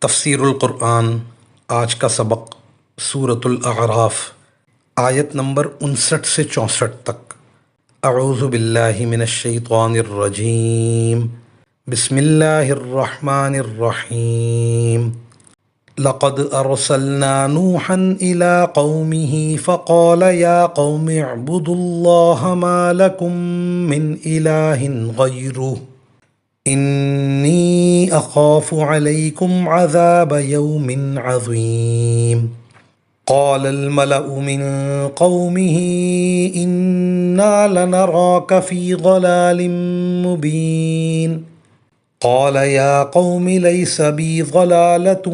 تفسیر القرآن آج کا سبق سورۃ الاعراف آیت نمبر 59 سے 64 تک۔ اعوذ باللہ من الشیطان الرجیم، بسم اللہ الرحمن الرحیم۔ لقد ارسلنا نوحا الى قومه فقال یا قوم اعبدوا اللہ ما لکم من الہ غیرہ انی اخاف علیکم عذاب یوم عظیم۔ قال الملأ من قومه انا لنراک فی ضلال مبین۔ قال یا قوم لیس بی ضلالۃ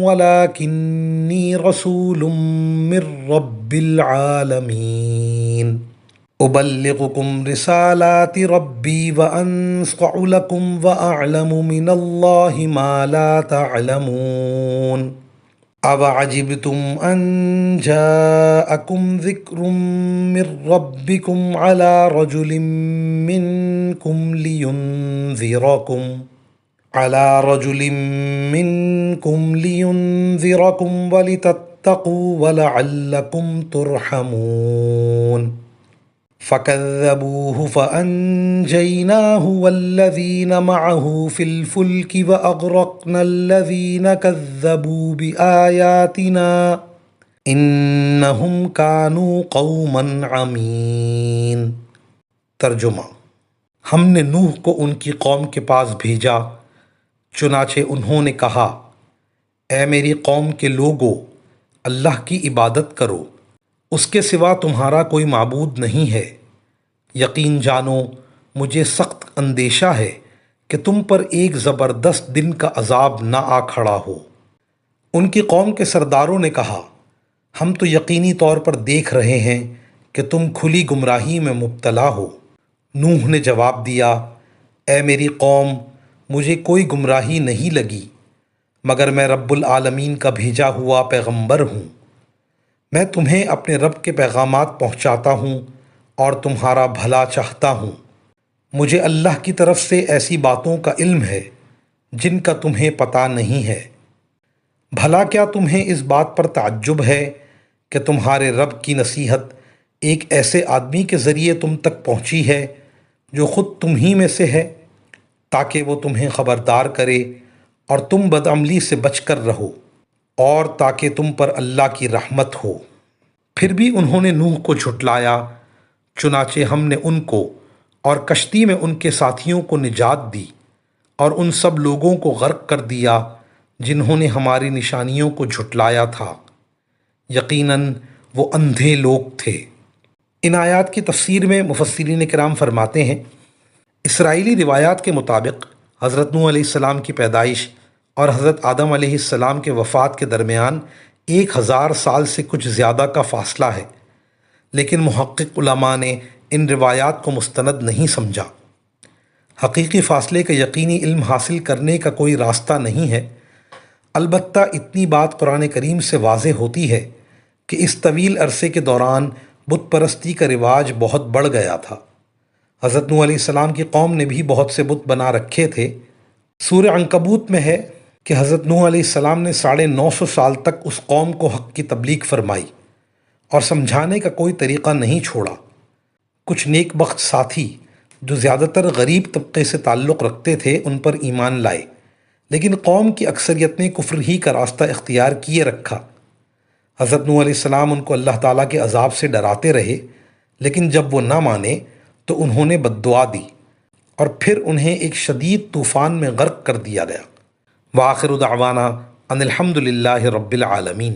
ولکنی رسول من رب العالمین۔ ابلغکم رسالات ربی وانصح لکم واعلم من اللہ ما لا تعلمون۔ اوعجبتم ان جاءکم ذکر من ربکم علی رجل منکم لینذرکم ولتتقوا ولعلکم ترحمون۔ فكذبوه فأنجيناه والذين معه في الفلك وأغرقنا الذين كذبوا بآياتنا إنهم كانوا قوما عمين۔ ترجمہ: ہم نے نوح کو ان کی قوم کے پاس بھیجا، چنانچہ انہوں نے کہا، اے میری قوم کے لوگو، اللہ کی عبادت کرو، اس کے سوا تمہارا کوئی معبود نہیں ہے۔ یقین جانو مجھے سخت اندیشہ ہے کہ تم پر ایک زبردست دن کا عذاب نہ آ کھڑا ہو۔ ان کی قوم کے سرداروں نے کہا، ہم تو یقینی طور پر دیکھ رہے ہیں کہ تم کھلی گمراہی میں مبتلا ہو۔ نوح نے جواب دیا، اے میری قوم، مجھے کوئی گمراہی نہیں لگی، مگر میں رب العالمین کا بھیجا ہوا پیغمبر ہوں۔ میں تمہیں اپنے رب کے پیغامات پہنچاتا ہوں اور تمہارا بھلا چاہتا ہوں۔ مجھے اللہ کی طرف سے ایسی باتوں کا علم ہے جن کا تمہیں پتہ نہیں ہے۔ بھلا کیا تمہیں اس بات پر تعجب ہے کہ تمہارے رب کی نصیحت ایک ایسے آدمی کے ذریعے تم تک پہنچی ہے جو خود تم ہی میں سے ہے، تاکہ وہ تمہیں خبردار کرے اور تم بدعملی سے بچ کر رہو، اور تاکہ تم پر اللہ کی رحمت ہو۔ پھر بھی انہوں نے نوح کو جھٹلایا، چنانچہ ہم نے ان کو اور کشتی میں ان کے ساتھیوں کو نجات دی اور ان سب لوگوں کو غرق کر دیا جنہوں نے ہماری نشانیوں کو جھٹلایا تھا۔ یقیناً وہ اندھے لوگ تھے۔ ان آیات کی تفسیر میں مفسرین کرام فرماتے ہیں، اسرائیلی روایات کے مطابق حضرت نوح علیہ السلام کی پیدائش اور حضرت آدم علیہ السلام کے وفات کے درمیان 1000 سال سے کچھ زیادہ کا فاصلہ ہے، لیکن محقق علماء نے ان روایات کو مستند نہیں سمجھا۔ حقیقی فاصلے کا یقینی علم حاصل کرنے کا کوئی راستہ نہیں ہے، البتہ اتنی بات قرآن کریم سے واضح ہوتی ہے کہ اس طویل عرصے کے دوران بت پرستی کا رواج بہت بڑھ گیا تھا۔ حضرت نوح علیہ السلام کی قوم نے بھی بہت سے بت بنا رکھے تھے۔ سورہ عنکبوت میں ہے کہ حضرت نوح علیہ السلام نے 950 سال تک اس قوم کو حق کی تبلیغ فرمائی اور سمجھانے کا کوئی طریقہ نہیں چھوڑا۔ کچھ نیک بخت ساتھی جو زیادہ تر غریب طبقے سے تعلق رکھتے تھے ان پر ایمان لائے، لیکن قوم کی اکثریت نے کفر ہی کا راستہ اختیار کیے رکھا۔ حضرت نوح علیہ السلام ان کو اللہ تعالیٰ کے عذاب سے ڈراتے رہے، لیکن جب وہ نہ مانے تو انہوں نے بد دعا دی اور پھر انہیں ایک شدید طوفان میں غرق کر دیا گیا۔ وآخر دعوانا ان الحمد للہ رب العالمین۔